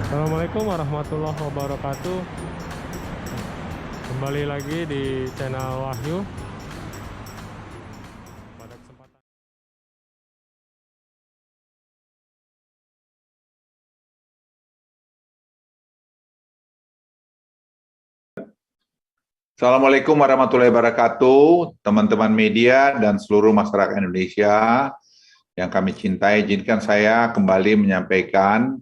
Assalamualaikum warahmatullahi wabarakatuh. Kembali lagi di channel Wahyu. Pada kesempatan Assalamualaikum warahmatullahi wabarakatuh, teman-teman media dan seluruh masyarakat Indonesia yang kami cintai. Izinkan saya kembali menyampaikan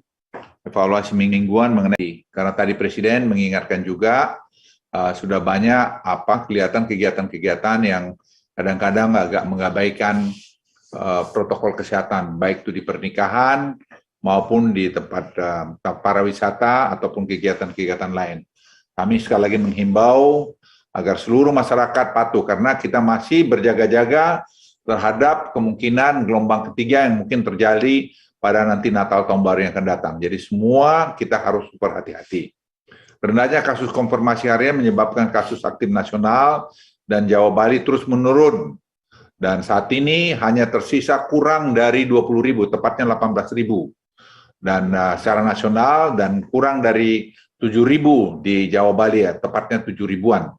evaluasi mingguan mengenai, karena tadi Presiden mengingatkan juga sudah banyak kelihatan kegiatan-kegiatan yang kadang-kadang agak mengabaikan protokol kesehatan, baik itu di pernikahan maupun di tempat pariwisata ataupun kegiatan-kegiatan lain. Kami sekali lagi menghimbau agar seluruh masyarakat patuh, karena kita masih berjaga-jaga terhadap kemungkinan gelombang ketiga yang mungkin terjadi pada nanti Natal tahun baru yang akan datang. Jadi semua kita harus super hati-hati. Rendahnya kasus konfirmasi harian menyebabkan kasus aktif nasional dan Jawa Bali terus menurun. Dan saat ini hanya tersisa kurang dari 20.000, tepatnya 18.000. Dan secara nasional dan kurang dari 7.000 di Jawa Bali, ya, tepatnya 7.000-an.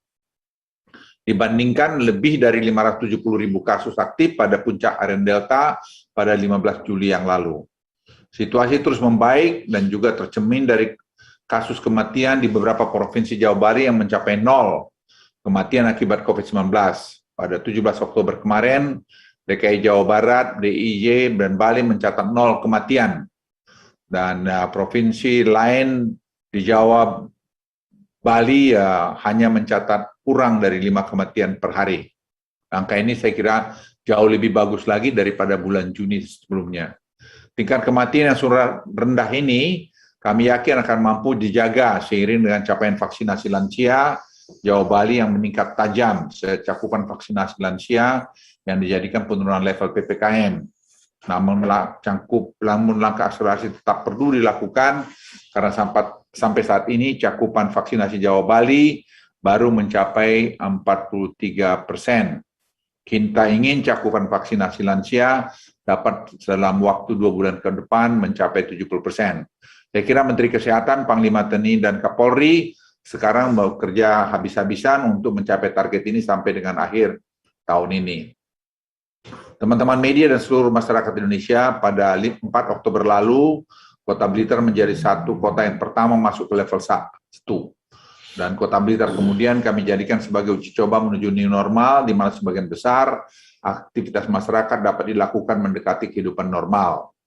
Dibandingkan lebih dari 570.000 kasus aktif pada puncak varian Delta pada 15 Juli yang lalu. Situasi terus membaik dan juga tercermin dari kasus kematian di beberapa provinsi Jawa Bali yang mencapai 0 kematian akibat COVID-19. Pada 17 Oktober kemarin, DKI Jawa Barat, DIY, dan Bali mencatat 0 kematian. Dan provinsi lain di Jawa Bali hanya mencatat kurang dari 5 kematian per hari. Angka ini saya kira jauh lebih bagus lagi daripada bulan Juni sebelumnya. Tingkat kematian yang sudah rendah ini kami yakin akan mampu dijaga seiring dengan capaian vaksinasi lansia Jawa Bali yang meningkat tajam, cakupan vaksinasi lansia yang dijadikan penurunan level PPKM. Namun langkah akselerasi tetap perlu dilakukan karena sampai saat ini cakupan vaksinasi Jawa Bali baru mencapai 43%. Kita ingin cakupan vaksinasi lansia dapat dalam waktu 2 bulan ke depan mencapai 70%. Saya kira Menteri Kesehatan, Panglima TNI, dan Kapolri sekarang bekerja habis-habisan untuk mencapai target ini sampai dengan akhir tahun ini. Teman-teman media dan seluruh masyarakat Indonesia, pada 4 Oktober lalu, Kota Blitar menjadi satu kota yang pertama masuk ke level 1. Dan Kota Blitar kemudian kami jadikan sebagai uji coba menuju new normal, di mana sebagian besar aktivitas masyarakat dapat dilakukan mendekati kehidupan normal.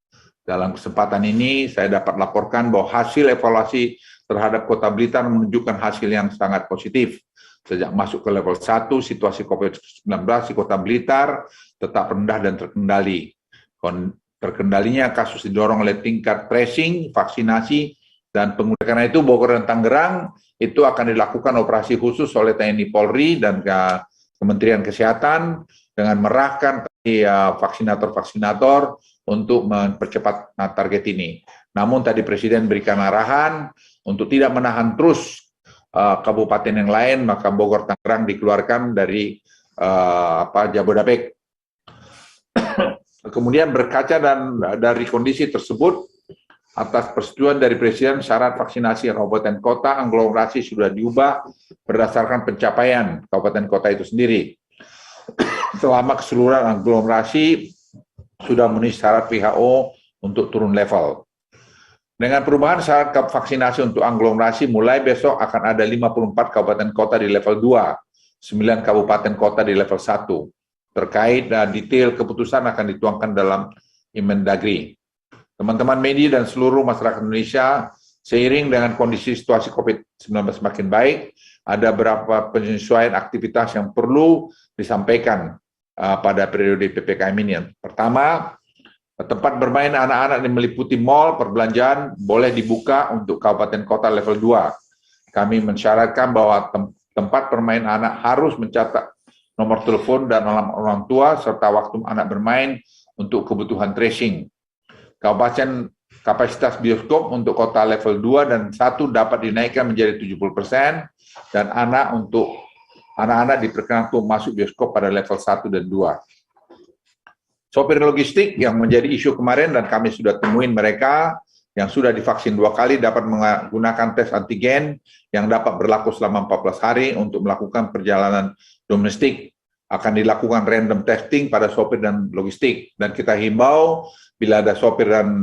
Dalam kesempatan ini, saya dapat laporkan bahwa hasil evaluasi terhadap Kota Blitar menunjukkan hasil yang sangat positif. Sejak masuk ke level 1, situasi COVID-19 di Kota Blitar tetap rendah dan terkendali. Terkendalinya kasus didorong oleh tingkat tracing, vaksinasi, dan penggunaan. Karena itu Bogor dan Tangerang itu akan dilakukan operasi khusus oleh TNI Polri dan Kementerian Kesehatan dengan merahkan vaksinator-vaksinator untuk mempercepat target ini. Namun tadi Presiden berikan arahan untuk tidak menahan terus kabupaten yang lain, maka Bogor Tangerang dikeluarkan dari Jabodetabek. Kemudian berkaca dari kondisi tersebut, atas persetujuan dari Presiden, syarat vaksinasi kabupaten kota aglomerasi sudah diubah berdasarkan pencapaian kabupaten kota itu sendiri. Selama keseluruhan aglomerasi sudah memenuhi syarat WHO untuk turun level. Dengan perubahan syarat vaksinasi untuk aglomerasi, mulai besok akan ada 54 kabupaten kota di level 2, 9 kabupaten kota di level 1. Terkait detail keputusan akan dituangkan dalam Inmendagri. Teman-teman media dan seluruh masyarakat Indonesia, seiring dengan kondisi situasi COVID-19 semakin baik, ada beberapa penyesuaian aktivitas yang perlu disampaikan pada periode PPKM ini. Pertama, tempat bermain anak-anak yang meliputi mal, perbelanjaan boleh dibuka untuk kabupaten kota level 2. Kami mensyaratkan bahwa tempat bermain anak harus mencatat nomor telepon dan alamat orang tua serta waktu anak bermain untuk kebutuhan tracing. Kapasitas bioskop untuk kota level 2 dan 1 dapat dinaikkan menjadi 70% dan anak-anak diperkenankan untuk masuk bioskop pada level 1 dan 2. Sopir logistik yang menjadi isu kemarin dan kami sudah temuin mereka yang sudah divaksin 2 kali dapat menggunakan tes antigen yang dapat berlaku selama 14 hari untuk melakukan perjalanan domestik. Akan dilakukan random testing pada sopir dan logistik. Dan kita himbau bila ada sopir dan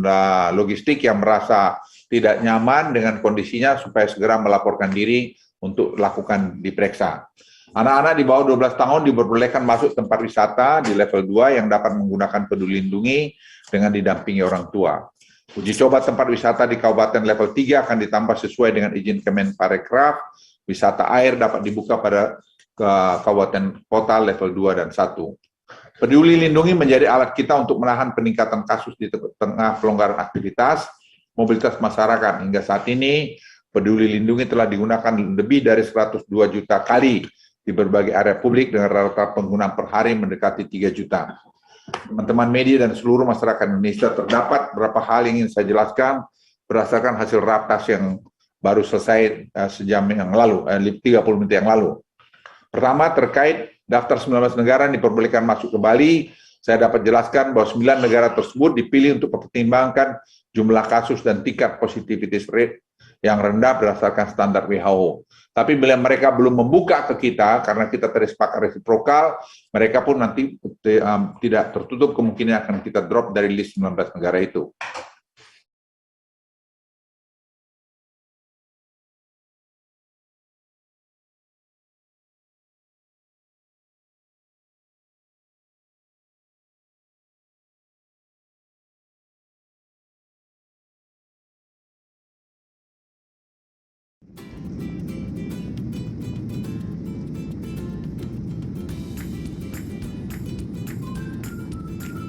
logistik yang merasa tidak nyaman dengan kondisinya supaya segera melaporkan diri untuk lakukan diperiksa. Anak-anak di bawah 12 tahun diperbolehkan masuk tempat wisata di level 2 yang dapat menggunakan Peduli Lindungi dengan didampingi orang tua. Uji coba tempat wisata di Kabupaten level 3 akan ditambah sesuai dengan izin Kemenparekraf. Wisata air dapat dibuka pada kabupaten kota level 2 dan 1. Peduli Lindungi menjadi alat kita untuk menahan peningkatan kasus di tengah pelonggaran aktivitas mobilitas masyarakat. Hingga saat ini, Peduli Lindungi telah digunakan lebih dari 102 juta kali di berbagai area publik dengan rata-rata penggunaan per hari mendekati 3 juta. Teman-teman media dan seluruh masyarakat Indonesia, terdapat beberapa hal yang ingin saya jelaskan berdasarkan hasil ratas yang baru selesai sejam yang lalu, 30 menit yang lalu. Pertama, terkait daftar 19 negara yang diperbolehkan masuk ke Bali, saya dapat jelaskan bahwa 9 negara tersebut dipilih untuk mempertimbangkan jumlah kasus dan tingkat positivity rate yang rendah berdasarkan standar WHO. Tapi bila mereka belum membuka ke kita, karena kita tersepakat resiprokal, mereka pun nanti tidak tertutup kemungkinan akan kita drop dari list 19 negara itu.